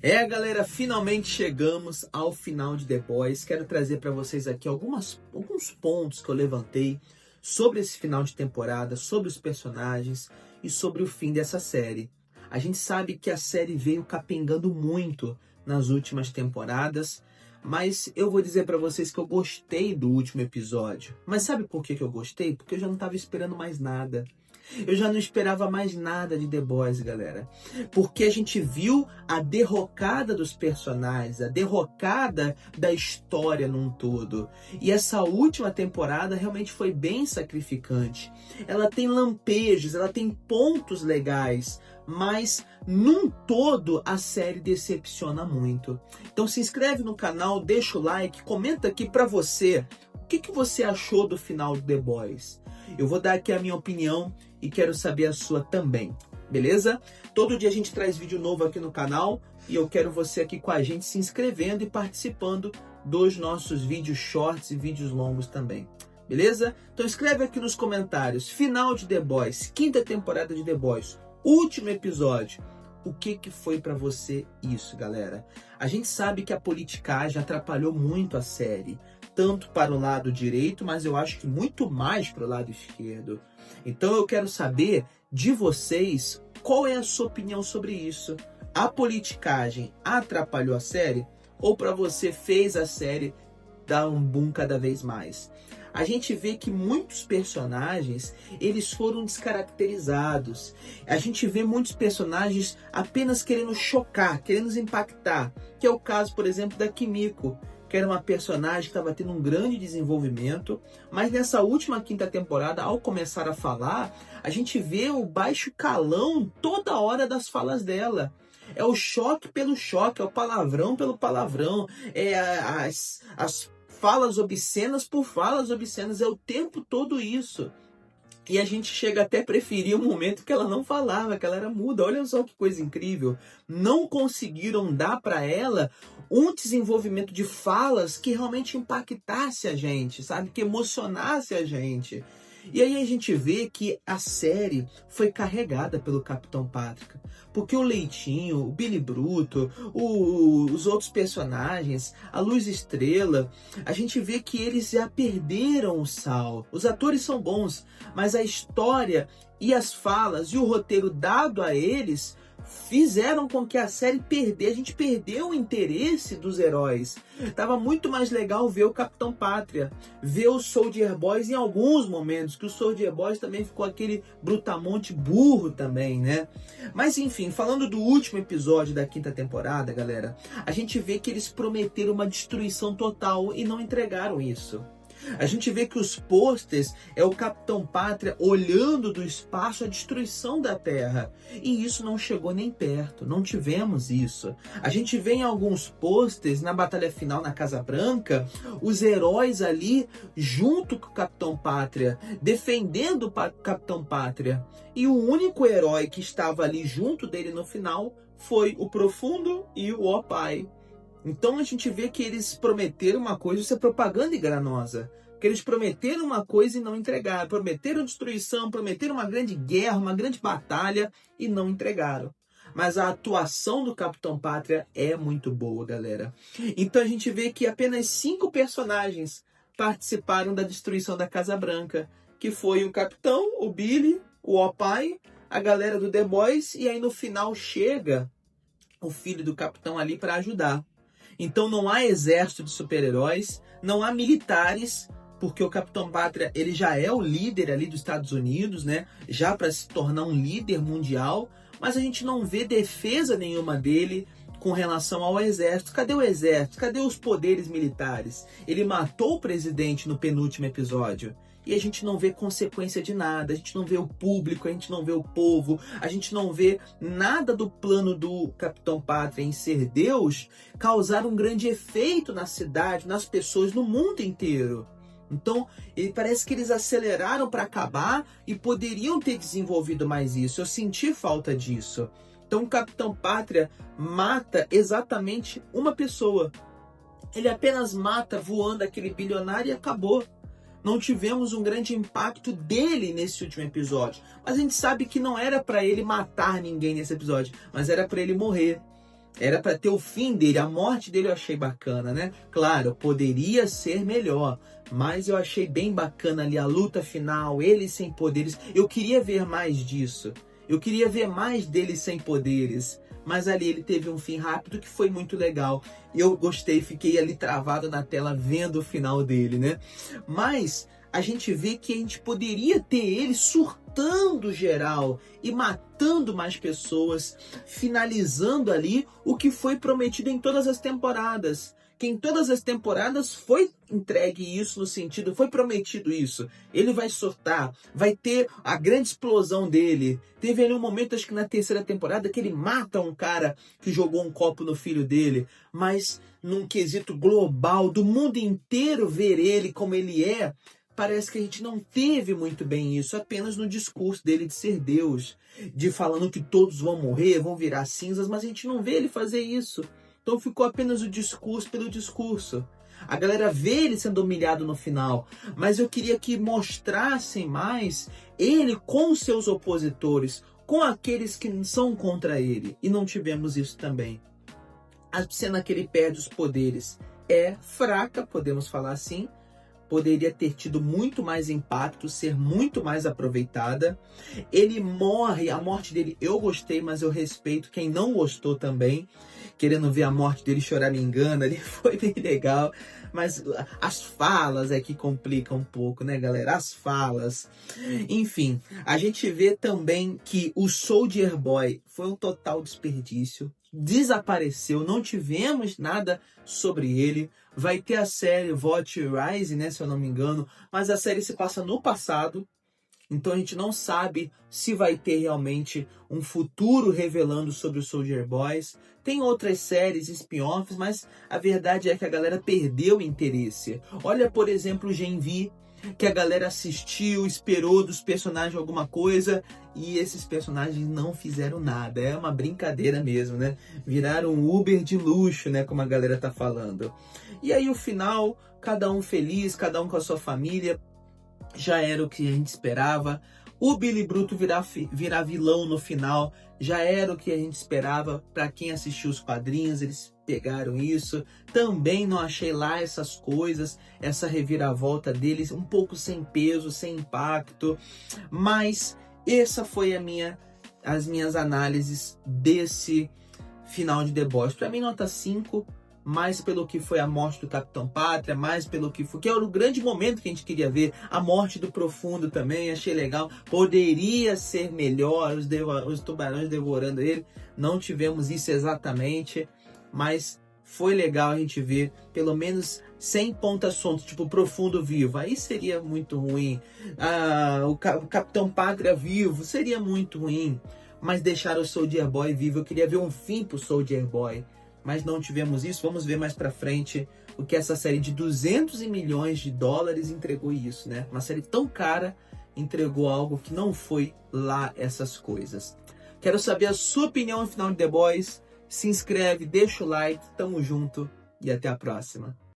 Galera, finalmente chegamos ao final de The Boys. Quero trazer para vocês aqui alguns pontos que eu levantei sobre esse final de temporada, sobre os personagens e sobre o fim dessa série. A gente sabe que a série veio capengando muito nas últimas temporadas, mas eu vou dizer para vocês que eu gostei do último episódio. Mas sabe por que eu gostei? Porque eu já não estava esperando mais nada. Eu já não esperava mais nada de The Boys, galera. Porque a gente viu a derrocada dos personagens, a derrocada da história num todo. E essa última temporada realmente foi bem sacrificante. Ela tem lampejos, ela tem pontos legais, mas num todo a série decepciona muito. Então se inscreve no canal, deixa o like, comenta aqui pra você o que você achou do final de The Boys. Eu vou dar aqui a minha opinião e quero saber a sua também, beleza? Todo dia a gente traz vídeo novo aqui no canal e eu quero você aqui com a gente se inscrevendo e participando dos nossos vídeos shorts e vídeos longos também, beleza? Então escreve aqui nos comentários, final de The Boys, quinta temporada de The Boys, último episódio. O que foi pra você isso, galera? A gente sabe que a politicagem atrapalhou muito a série, tanto para o lado direito, mas eu acho que muito mais para o lado esquerdo. Então eu quero saber de vocês qual é a sua opinião sobre isso. A politicagem atrapalhou a série ou para você fez a série dar um boom cada vez mais? A gente vê que muitos personagens, eles foram descaracterizados. A gente vê muitos personagens apenas querendo chocar, querendo impactar. Que é o caso, por exemplo, da Kimiko, que era uma personagem que estava tendo um grande desenvolvimento, mas nessa última quinta temporada, ao começar a falar, a gente vê o baixo calão toda hora das falas dela. É o choque pelo choque, é o palavrão pelo palavrão, é as falas obscenas por falas obscenas, é o tempo todo isso. E a gente chega até a preferir o momento que ela não falava, que ela era muda. Olha só que coisa incrível. Não conseguiram dar para ela um desenvolvimento de falas que realmente impactasse a gente, sabe? Que emocionasse a gente. E aí a gente vê que a série foi carregada pelo Capitão Pátria. Porque o Leitinho, o Billy Bruto, os outros personagens, a Luz Estrela, a gente vê que eles já perderam o sal. Os atores são bons, mas a história e as falas e o roteiro dado a eles fizeram com que a série a gente perdeu o interesse dos heróis. Tava muito mais legal ver o Capitão Pátria, ver os Soldier Boys em alguns momentos, que o Soldier Boys também ficou aquele brutamonte burro também, né? Mas enfim, falando do último episódio da quinta temporada, galera, a gente vê que eles prometeram uma destruição total e não entregaram isso. A gente vê que os pôsteres é o Capitão Pátria olhando do espaço a destruição da Terra. E isso não chegou nem perto, não tivemos isso. A gente vê em alguns pôsteres, na batalha final na Casa Branca, os heróis ali junto com o Capitão Pátria, defendendo o Capitão Pátria. E o único herói que estava ali junto dele no final foi o Profundo e o Opai. Então a gente vê que eles prometeram uma coisa, isso é propaganda enganosa. Que eles prometeram uma coisa e não entregaram. Prometeram destruição, prometeram uma grande guerra, uma grande batalha e não entregaram. Mas a atuação do Capitão Pátria é muito boa, galera. Então a gente vê que apenas 5 personagens participaram da destruição da Casa Branca. Que foi o Capitão, o Billy, o Opai, a galera do The Boys. E aí no final chega o filho do Capitão ali para ajudar. Então não há exército de super-heróis, não há militares, porque o Capitão Pátria ele já é o líder ali dos Estados Unidos, né? Já para se tornar um líder mundial, mas a gente não vê defesa nenhuma dele com relação ao exército. Cadê o exército? Cadê os poderes militares? Ele matou o presidente no penúltimo episódio. E a gente não vê consequência de nada, a gente não vê o público, a gente não vê o povo, a gente não vê nada do plano do Capitão Pátria em ser Deus causar um grande efeito na cidade, nas pessoas, no mundo inteiro. Então, parece que eles aceleraram para acabar e poderiam ter desenvolvido mais isso. Eu senti falta disso. Então, o Capitão Pátria mata exatamente uma pessoa. Ele apenas mata voando aquele bilionário e acabou. Não tivemos um grande impacto dele nesse último episódio. Mas a gente sabe que não era para ele matar ninguém nesse episódio, mas era para ele morrer. Era para ter o fim dele, a morte dele eu achei bacana, né? Claro, poderia ser melhor, mas eu achei bem bacana ali a luta final, ele sem poderes. Eu queria ver mais disso. Eu queria ver mais dele sem poderes. Mas ali ele teve um fim rápido que foi muito legal. Eu gostei, fiquei ali travado na tela vendo o final dele, né? Mas a gente vê que a gente poderia ter ele surtando geral e matando mais pessoas, finalizando ali o que foi prometido em todas as temporadas. Que em todas as temporadas foi entregue isso no sentido, foi prometido isso. Ele vai surtar, vai ter a grande explosão dele. Teve ali um momento, acho que na terceira temporada, que ele mata um cara que jogou um copo no filho dele. Mas num quesito global, do mundo inteiro ver ele como ele é, parece que a gente não teve muito bem isso, apenas no discurso dele de ser Deus, de falando que todos vão morrer, vão virar cinzas, mas a gente não vê ele fazer isso. Então ficou apenas o discurso pelo discurso. A galera vê ele sendo humilhado no final, mas eu queria que mostrassem mais ele com seus opositores, com aqueles que são contra ele. E não tivemos isso também. A cena que ele perde os poderes é fraca, podemos falar assim. Poderia ter tido muito mais impacto, ser muito mais aproveitada. Ele morre, a morte dele eu gostei, mas eu respeito quem não gostou também. Querendo ver a morte dele chorar me engana, ali foi bem legal. Mas as falas é que complicam um pouco, né, galera? As falas. Enfim, a gente vê também que o Soldier Boy foi um total desperdício. Desapareceu, não tivemos nada sobre ele. Vai ter a série Watch Rise, né, se eu não me engano, mas a série se passa no passado, então a gente não sabe se vai ter realmente um futuro revelando sobre os Soldier Boys. Tem outras séries, spin-offs, mas a verdade é que a galera perdeu o interesse. Olha, por exemplo, o Gen V, que a galera assistiu, esperou dos personagens alguma coisa, e esses personagens não fizeram nada. É uma brincadeira mesmo, né? Viraram um Uber de luxo, né? Como a galera tá falando. E aí o final, cada um feliz, cada um com a sua família, já era o que a gente esperava. O Billy Bruto virar vilão no final, já era o que a gente esperava. Para quem assistiu os quadrinhos, eles pegaram isso. Também não achei lá essas coisas, essa reviravolta deles, um pouco sem peso, sem impacto. Mas essa foi as minhas análises desse final de The Boys. Para mim, nota 5. Mais pelo que foi a morte do Capitão Pátria, mais pelo que foi, que era o grande momento que a gente queria ver, a morte do Profundo também, achei legal, poderia ser melhor, os tubarões devorando ele, não tivemos isso exatamente, mas foi legal a gente ver, pelo menos sem pontas soltas, tipo Profundo vivo, aí seria muito ruim, o Capitão Pátria vivo, seria muito ruim, mas deixar o Soldier Boy vivo, eu queria ver um fim pro Soldier Boy, mas não tivemos isso. Vamos ver mais pra frente o que essa série de 200 milhões de dólares entregou isso, né? Uma série tão cara entregou algo que não foi lá essas coisas. Quero saber a sua opinião no final de The Boys. Se inscreve, deixa o like, tamo junto e até a próxima.